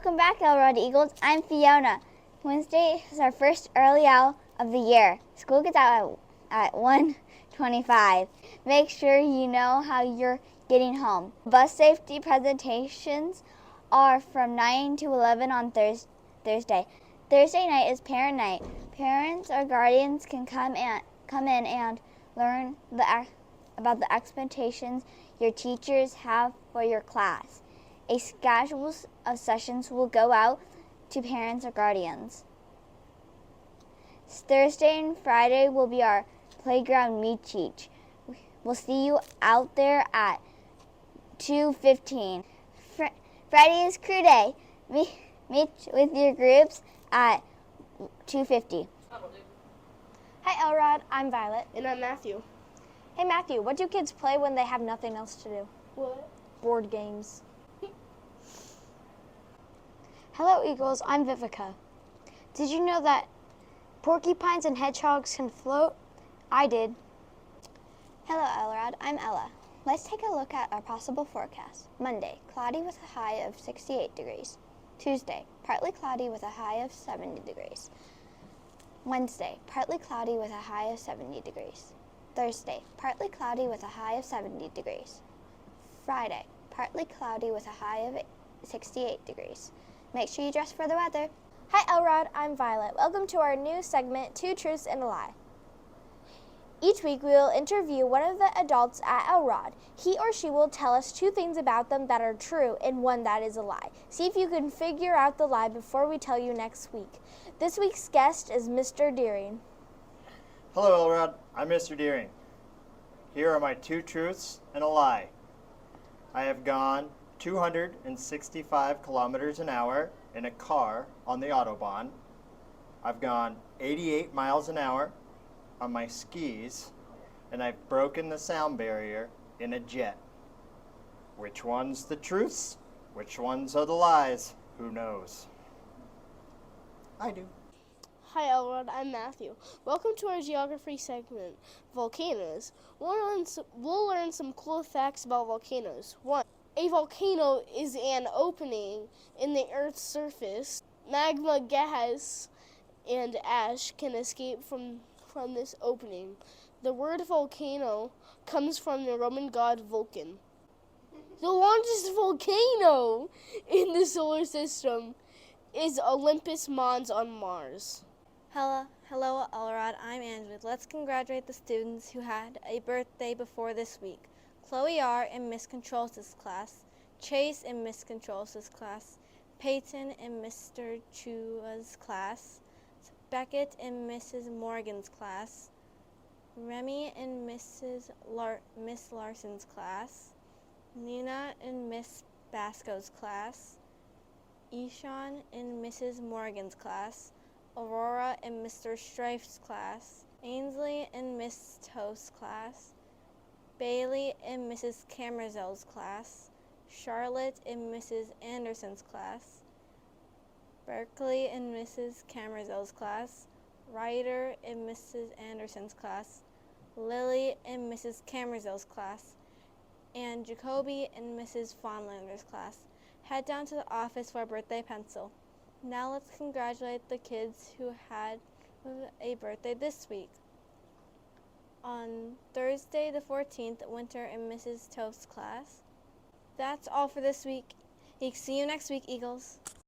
Welcome back, Elrod Eagles. I'm Fiona. Wednesday is our first early out of the year. School gets out at 1:25. Make sure you know how you're getting home. Bus safety presentations are from 9 to 11 on Thursday. Thursday night is parent night. Parents or guardians can come in and learn about the expectations your teachers have for your class. A schedule of sessions will go out to parents or guardians. Thursday and Friday will be our playground meet. We'll see you out there at 2:15. Friday is crew day. Meet with your groups at 2:50. Hi Elrod, I'm Violet. And I'm Matthew. Hey Matthew, what do kids play when they have nothing else to do? What? Board games. Hello Eagles, I'm Vivica. Did you know that porcupines and hedgehogs can float? I did. Hello Elrod, I'm Ella. Let's take a look at our possible forecast. Monday, cloudy with a high of 68 degrees. Tuesday, partly cloudy with a high of 70 degrees. Wednesday, partly cloudy with a high of 70 degrees. Thursday, partly cloudy with a high of 70 degrees. Friday, partly cloudy with a high of 68 degrees. Make sure you dress for the weather. Hi Elrod, I'm Violet. Welcome to our new segment, Two Truths and a Lie. Each week we will interview one of the adults at Elrod. He or she will tell us two things about them that are true and one that is a lie. See if you can figure out the lie before we tell you next week. This week's guest is Mr. Deering. Hello Elrod, I'm Mr. Deering. Here are my two truths and a lie. I have gone 265 kilometers an hour in a car on the Autobahn. I've gone 88 miles an hour on my skis, and I've broken the sound barrier in a jet. Which one's the truths? Which ones are the lies? Who knows? I do. Hi Elrod, I'm Matthew. Welcome to our geography segment, volcanoes. We'll learn some cool facts about volcanoes. 1. A volcano is an opening in the Earth's surface. Magma, gas, and ash can escape from this opening. The word volcano comes from the Roman god Vulcan. The largest volcano in the solar system is Olympus Mons on Mars. Hello, Elrod. I'm Angela. Let's congratulate the students who had a birthday before this week. Chloe R. in Miss Controls' class, Chase in Miss Controls' class, Peyton in Mr. Chua's class, Beckett in Mrs. Morgan's class, Remy in Miss Larson's class, Nina in Miss Basco's class, Ishan in Mrs. Morgan's class, Aurora in Mr. Strife's class, Ainsley in Miss Toast's class, Bailey in Mrs. Camerzel's class, Charlotte in Mrs. Anderson's class, Berkeley in Mrs. Camerzel's class, Ryder in Mrs. Anderson's class, Lily in Mrs. Camerzel's class, and Jacoby in Mrs. Fonlander's class. Head down to the office for a birthday pencil. Now let's congratulate the kids who had a birthday this week. On Thursday the 14th, Winter in Mrs. Toast's class. That's all for this week. See you next week, Eagles.